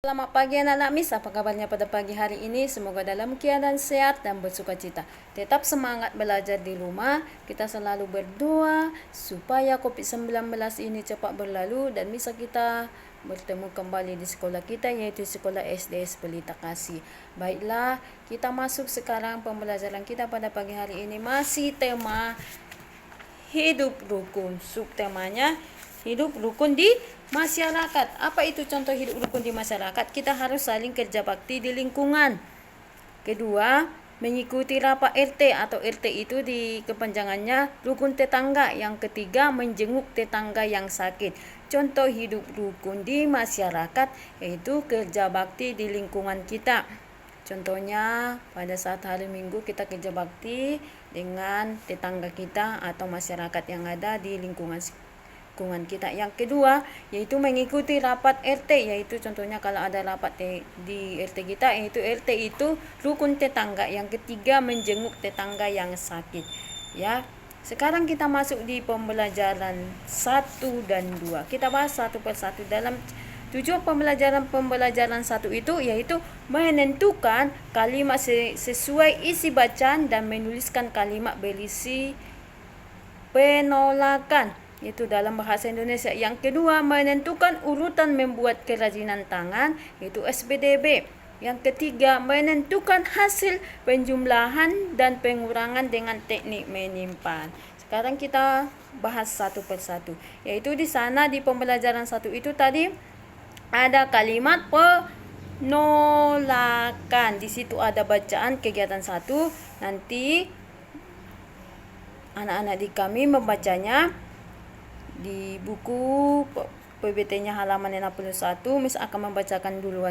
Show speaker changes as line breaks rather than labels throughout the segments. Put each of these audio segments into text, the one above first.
Selamat pagi anak-anak Miss, apa kabarnya pada pagi hari ini? Semoga dalam keadaan sehat dan bersukacita. Tetap semangat belajar di rumah. Kita selalu berdoa supaya COVID-19 ini cepat berlalu dan bisa kita bertemu kembali di sekolah kita, yaitu sekolah SDS Pelita Kasih. Baiklah, kita masuk sekarang pembelajaran kita pada pagi hari ini masih tema hidup rukun. Subtemanya hidup rukun di masyarakat. Apa itu contoh hidup rukun di masyarakat? Kita harus saling kerja bakti di lingkungan. Kedua, mengikuti rapat RT atau RT itu di kepanjangannya rukun tetangga. Yang ketiga, menjenguk tetangga yang sakit. Contoh hidup rukun di masyarakat yaitu kerja bakti di lingkungan kita. Contohnya pada saat hari Minggu kita kerja bakti dengan tetangga kita atau masyarakat yang ada di lingkungan kita. Yang kedua yaitu mengikuti rapat RT, yaitu contohnya kalau ada rapat di RT kita, yaitu RT itu rukun tetangga. Yang ketiga menjenguk tetangga yang sakit. Ya, sekarang kita masuk di pembelajaran 1 dan 2. Kita bahas satu persatu. Dalam tujuan pembelajaran 1 itu yaitu menentukan kalimat sesuai isi bacaan dan menuliskan kalimat berisi penolakan, itu dalam bahasa Indonesia. Yang kedua, menentukan urutan membuat kerajinan tangan, yaitu SPDB. Yang ketiga, menentukan hasil penjumlahan dan pengurangan dengan teknik menyimpan. Sekarang kita bahas satu persatu. Yaitu di sana di pembelajaran 1 itu tadi ada kalimat penolakan. Di situ ada bacaan kegiatan 1. Nanti anak-anak di kami membacanya di buku PBT-nya halaman 61. Miss akan membacakan dulu.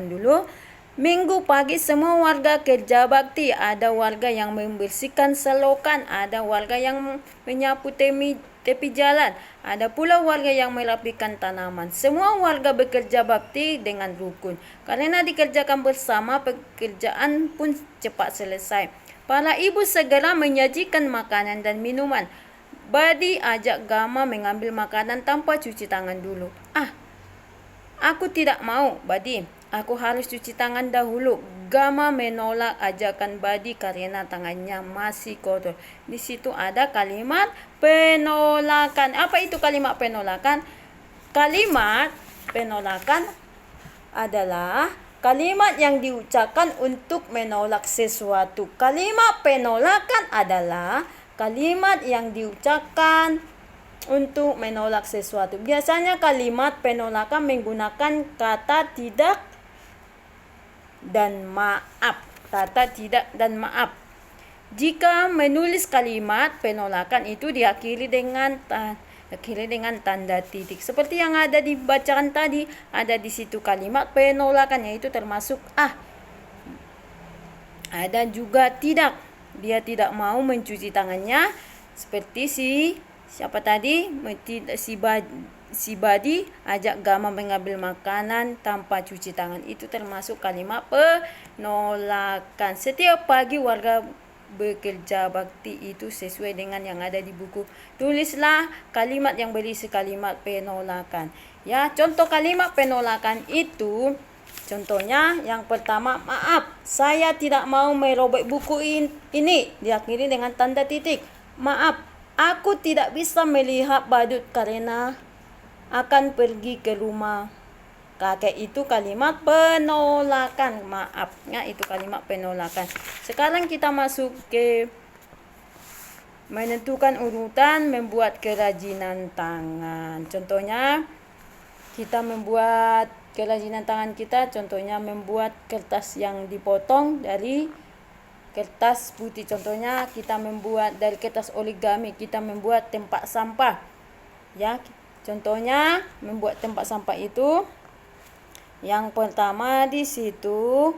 Minggu pagi semua warga kerja bakti. Ada warga yang membersihkan selokan, ada warga yang menyapu tepi jalan, ada pula warga yang merapikan tanaman. Semua warga bekerja bakti dengan rukun. Karena dikerjakan bersama, pekerjaan pun cepat selesai. Para ibu segera menyajikan makanan dan minuman. Badi ajak Gama mengambil makanan tanpa cuci tangan dulu. Aku tidak mau, Badi. Aku harus cuci tangan dahulu. Gama menolak ajakan Badi karena tangannya masih kotor. Di situ ada kalimat penolakan. Apa itu kalimat penolakan? Kalimat penolakan adalah kalimat yang diucapkan untuk menolak sesuatu. Kalimat penolakan adalah kalimat yang diucapkan untuk menolak sesuatu. Biasanya kalimat penolakan menggunakan kata tidak dan maaf. Kata tidak dan maaf. Jika menulis kalimat penolakan itu diakhiri dengan tanda titik. Seperti yang ada di bacaan tadi, ada di situ kalimat penolakan, yaitu termasuk Ada juga tidak. Dia tidak mau mencuci tangannya, seperti siapa tadi? Si Badi ajak Gama mengambil makanan tanpa cuci tangan. Itu termasuk kalimat penolakan. Setiap pagi warga bekerja bakti itu sesuai dengan yang ada di buku. Tulislah kalimat yang berisi kalimat penolakan. Ya, contoh kalimat penolakan itu, contohnya yang pertama, maaf, saya tidak mau merobek buku ini. Diakhiri dengan tanda titik. Maaf, aku tidak bisa melihat badut karena akan pergi ke rumah kakek. Itu kalimat penolakan. Maafnya itu kalimat penolakan. Sekarang kita masuk ke menentukan urutan membuat kerajinan tangan. Contohnya kita membuat kerajinan tangan kita, contohnya membuat kertas yang dipotong dari kertas putih. Contohnya kita membuat dari kertas origami, kita membuat tempat sampah. Ya, contohnya membuat tempat sampah itu yang pertama di situ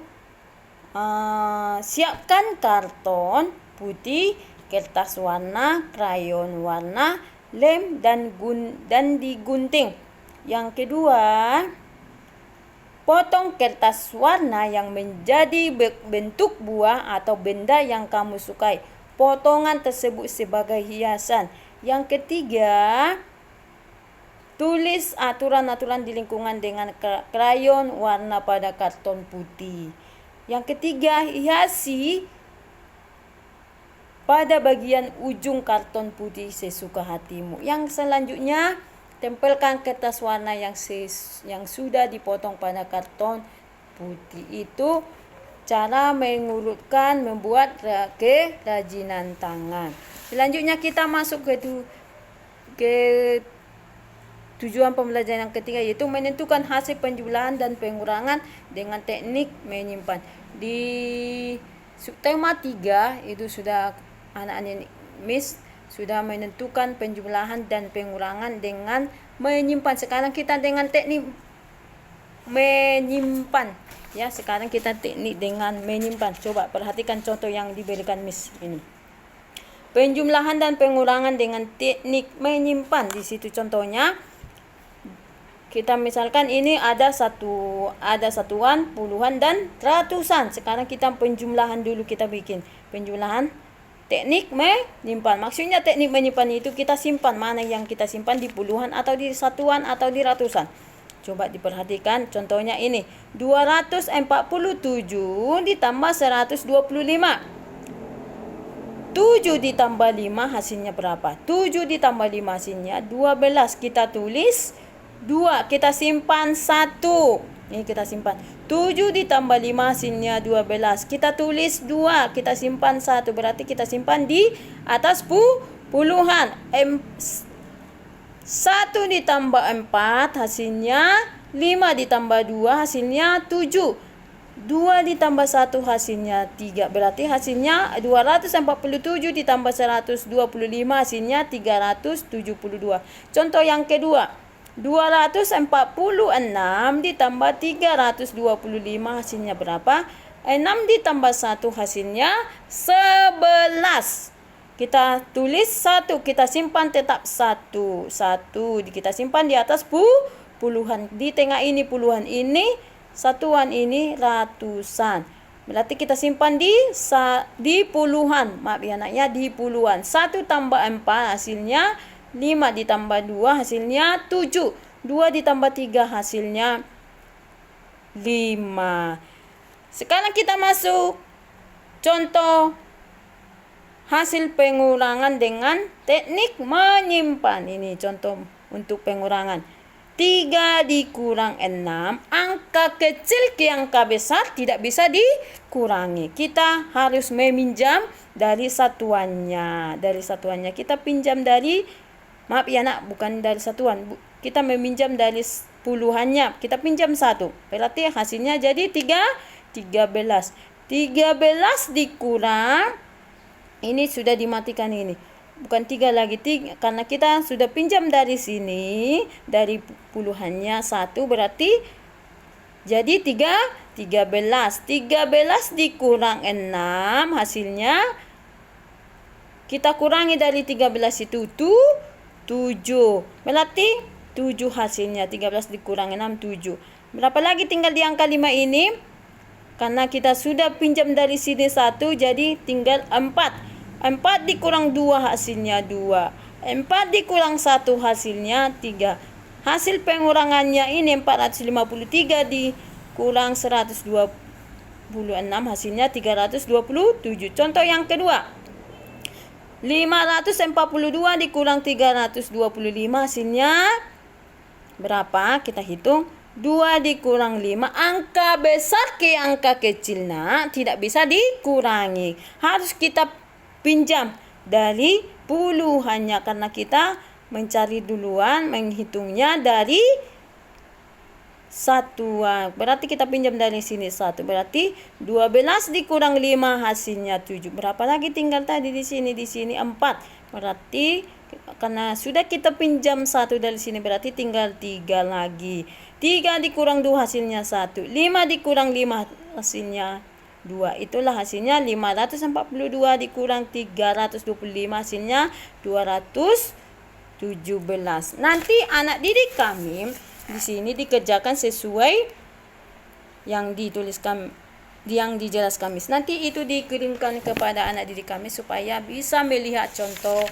siapkan karton putih, kertas warna, krayon warna, lem dan digunting. Yang kedua, potong kertas warna yang menjadi bentuk buah atau benda yang kamu sukai. Potongan tersebut sebagai hiasan. Yang ketiga, Tulis aturan-aturan di lingkungan dengan krayon warna pada karton putih. Yang ketiga, hiasi pada bagian ujung karton putih sesuka hatimu. Yang selanjutnya, tempelkan kertas warna yang sudah dipotong pada karton putih. Itu cara mengurutkan membuat kerajinan tangan. Selanjutnya kita masuk ke tujuan pembelajaran yang ketiga, yaitu menentukan hasil penjumlahan dan pengurangan dengan teknik menyimpan. Di subtema 3 itu sudah anak-anak Miss sudah menentukan penjumlahan dan pengurangan dengan menyimpan. Sekarang kita dengan teknik menyimpan. Ya, sekarang kita teknik dengan menyimpan. Coba perhatikan contoh yang diberikan Miss ini. Penjumlahan dan pengurangan dengan teknik menyimpan. Di situ contohnya kita misalkan ini ada satuan, puluhan dan ratusan. Sekarang kita penjumlahan dulu, kita bikin penjumlahan teknik menyimpan. Maksudnya teknik menyimpan itu kita simpan mana yang kita simpan, di puluhan atau di satuan atau di ratusan. Coba diperhatikan contohnya ini. 247 ditambah 125. 7 ditambah 5 hasilnya berapa? 7 ditambah 5 hasilnya 12. Kita tulis 2, kita simpan 1. Ini kita simpan. 7 ditambah 5 hasilnya 12. Kita tulis 2, kita simpan 1. Berarti kita simpan di atas puluhan. 1 ditambah 4 hasilnya 5, ditambah 2 hasilnya 7. 2 ditambah 1 hasilnya 3. Berarti hasilnya 247 ditambah 125 hasilnya 372. Contoh yang kedua. 246 ditambah 325 hasilnya berapa? 6 ditambah 1 hasilnya 11. Kita tulis 1, kita simpan tetap 1. 1 kita simpan di atas puluhan. Di tengah ini puluhan, ini satuan, ini ratusan. Berarti kita simpan di puluhan. Maaf ya anaknya, di puluhan. 1 tambah 4 hasilnya 5, ditambah 2 hasilnya 7. 2 ditambah 3 hasilnya 5. Sekarang kita masuk contoh hasil pengurangan dengan teknik menyimpan. Ini contoh untuk pengurangan. 3 dikurang 6, angka kecil ke angka besar tidak bisa dikurangi. Kita harus meminjam dari satuannya. Kita pinjam dari, maaf ya nak, bukan dari satuan. Kita meminjam dari puluhannya. Kita pinjam 1. Berarti hasilnya jadi 13. 13 dikurang, ini sudah dimatikan ini. Bukan 3 lagi, 3, karena kita sudah pinjam dari sini, dari puluhannya 1, berarti jadi 13. 13 dikurang 6 hasilnya, kita kurangi dari 13 itu 7. Berarti 7 hasilnya. 13 dikurang 6, 7. Berapa lagi tinggal di angka 5 ini? Karena kita sudah pinjam dari sini 1, jadi tinggal 4. 4 dikurang 2 hasilnya 2. 4 dikurang 1 hasilnya 3. Hasil pengurangannya ini 453 dikurang 126 hasilnya 327. Contoh yang kedua. 542 dikurang 325 hasilnya berapa? Kita hitung. 2 dikurang 5, angka besar ke angka kecil tidak bisa dikurangi. Harus kita pinjam dari puluhannya, karena kita mencari duluan, menghitungnya dari satuan. Berarti kita pinjam dari sini 1. Berarti 12 dikurang 5 hasilnya 7. Berapa lagi tinggal tadi di sini? Di sini 4. Berarti karena sudah kita pinjam 1 dari sini, berarti tinggal 3 lagi. 3 dikurang 2 hasilnya 1. 5 dikurang 5 hasilnya 2. Itulah hasilnya 542 dikurang 325 hasilnya 217. Nanti anak didik kami di sini dikerjakan sesuai yang dituliskan, yang dijelaskan Miss. Nanti itu dikirimkan kepada anak didik kami supaya bisa melihat contoh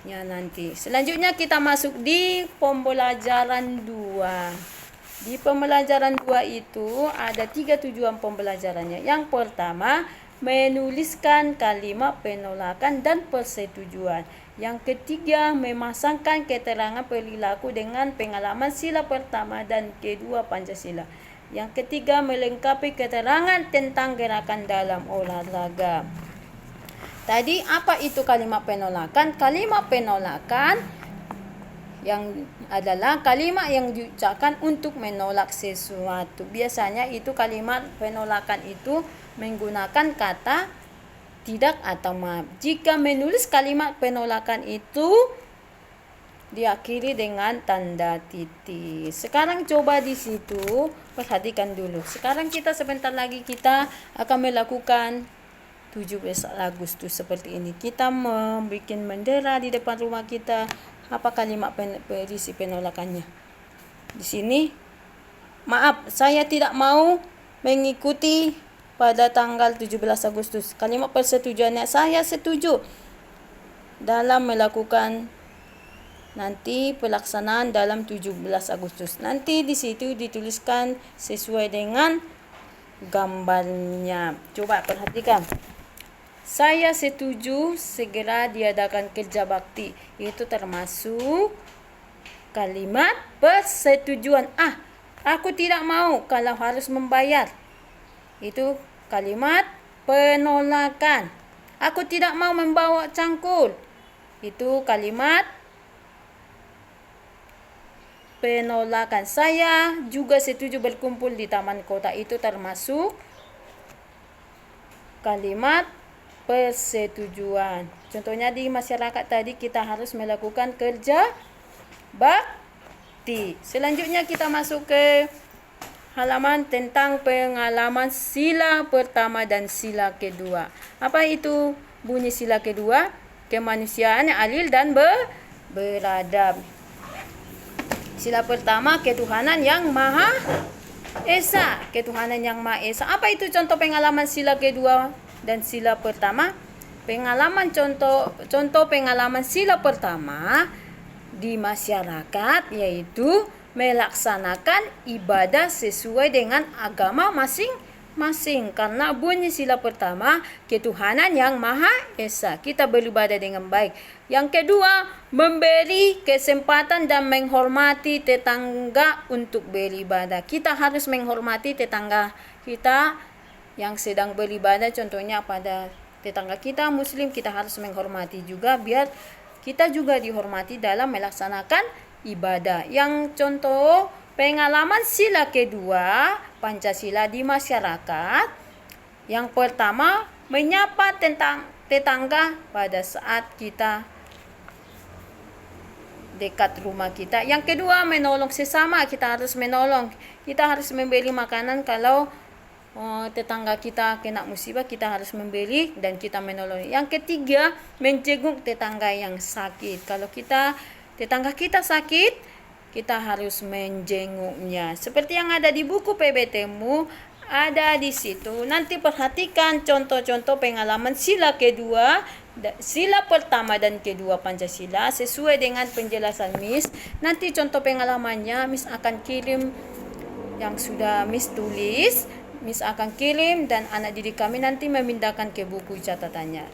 Ya, nanti. Selanjutnya kita masuk di pembelajaran 2. Di pembelajaran 2 itu ada 3 tujuan pembelajarannya. Yang pertama, menuliskan kalimat penolakan dan persetujuan. Yang ketiga, memasangkan keterangan perilaku dengan pengalaman sila pertama dan kedua Pancasila. Yang ketiga, melengkapi keterangan tentang gerakan dalam olahraga. Tadi apa itu kalimat penolakan? Kalimat penolakan yang adalah kalimat yang diucapkan untuk menolak sesuatu. Biasanya itu kalimat penolakan itu menggunakan kata tidak atau maaf. Jika menulis kalimat penolakan itu diakhiri dengan tanda titik. Sekarang coba di situ perhatikan dulu. Sekarang kita sebentar lagi kita akan melakukan 17 Agustus seperti ini. Kita membuat bendera di depan rumah kita. Apa kalimat berisi penolakannya? Di sini, maaf, saya tidak mau mengikuti pada tanggal 17 Agustus. Kalimat persetujuannya, saya setuju dalam melakukan nanti pelaksanaan dalam 17 Agustus. Nanti di situ dituliskan sesuai dengan gambarnya. Coba perhatikan. Saya setuju segera diadakan kerja bakti. Itu termasuk kalimat persetujuan. Aku tidak mau kalau harus membayar. Itu kalimat penolakan. Aku tidak mau membawa cangkul. Itu kalimat penolakan. Saya juga setuju berkumpul di taman kota. Itu termasuk kalimat persetujuan. Contohnya di masyarakat tadi kita harus melakukan kerja bakti. Selanjutnya kita masuk ke halaman tentang pengalaman sila pertama dan sila kedua. Apa itu bunyi sila kedua? Kemanusiaan yang adil dan beradab. Sila pertama, ketuhanan yang Maha Esa. Ketuhanan yang Maha Esa. Apa itu contoh pengalaman sila kedua dan sila pertama? Contoh pengalaman sila pertama di masyarakat yaitu melaksanakan ibadah sesuai dengan agama masing-masing. Karena bunyi sila pertama, ketuhanan yang Maha Esa. Kita beribadah dengan baik. Yang kedua, memberi kesempatan dan menghormati tetangga untuk beribadah. Kita harus menghormati tetangga kita yang sedang beribadah. Contohnya pada tetangga kita Muslim, kita harus menghormati juga biar kita juga dihormati dalam melaksanakan ibadah. Yang contoh pengalaman sila kedua Pancasila di masyarakat. Yang pertama, menyapa tetangga pada saat kita dekat rumah kita. Yang kedua, menolong sesama. Kita harus menolong. Kita harus memberi makanan kalau tetangga kita kena musibah, kita harus memberi dan kita menolong. Yang ketiga, menjenguk tetangga yang sakit. Kalau tetangga kita sakit, kita harus menjenguknya. Seperti yang ada di buku PBT-mu, ada di situ. Nanti perhatikan contoh-contoh pengalaman sila kedua, sila pertama dan kedua Pancasila sesuai dengan penjelasan Miss. Nanti contoh pengalamannya Miss akan kirim yang sudah Miss tulis. Miss akan kirim dan anak didik kami nanti memindahkan ke buku catatannya.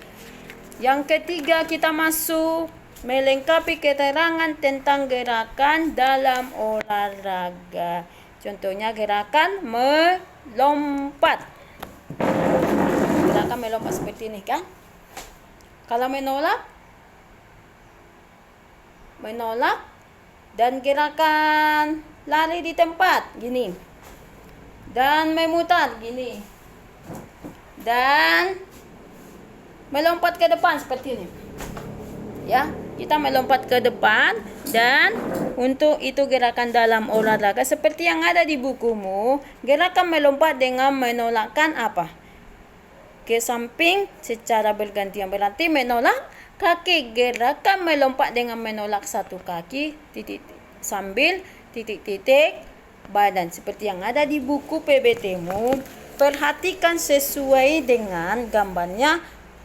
Yang ketiga, kita masuk melengkapi keterangan tentang gerakan dalam olahraga. Contohnya gerakan melompat. Gerakan melompat seperti ini kan? Kalau menolak dan gerakan lari di tempat gini. Dan memutar gini. Dan melompat ke depan seperti ini. Ya, kita melompat ke depan dan untuk itu gerakan dalam olahraga seperti yang ada di bukumu. Gerakan melompat dengan menolakkan apa? Ke samping secara bergantian, berarti menolak kaki. Gerakan melompat dengan menolak satu kaki sambil titik-titik badan seperti yang ada di buku PBT-mu. Perhatikan sesuai dengan gambarnya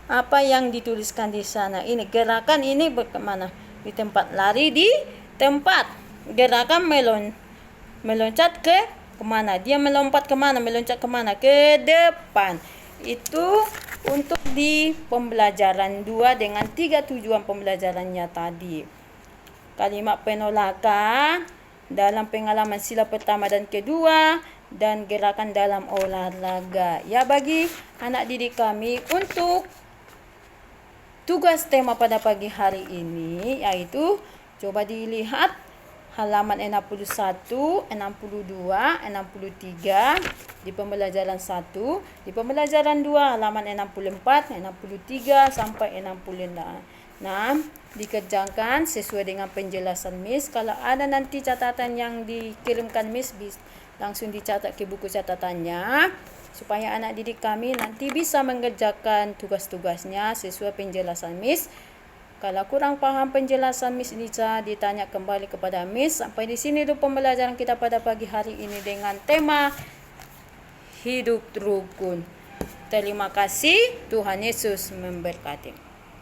apa yang dituliskan di sana. Ini gerakan ini bagaimana? Di tempat lari, di tempat gerakan meloncat kemana? Dia melompat kemana? Meloncat kemana? Ke depan. Itu untuk di pembelajaran 2 dengan 3 tujuan pembelajarannya tadi. Kalimat penolakan dalam pengalaman sila pertama dan kedua, dan gerakan dalam olahraga. Ya, bagi anak didik kami untuk tugas tema pada pagi hari ini yaitu coba dilihat halaman 61, 62, 63 di pembelajaran 1, di pembelajaran 2 halaman 64, 63 sampai 66. Dikerjakan sesuai dengan penjelasan Miss. Kalau ada nanti catatan yang dikirimkan Miss, langsung dicatat ke buku catatannya supaya anak didik kami nanti bisa mengerjakan tugas-tugasnya sesuai penjelasan Miss. Kalau kurang paham penjelasan Miss Liza, ditanya kembali kepada Miss. Sampai di sini dulu pembelajaran kita pada pagi hari ini dengan tema hidup rukun. Terima kasih, Tuhan Yesus memberkati.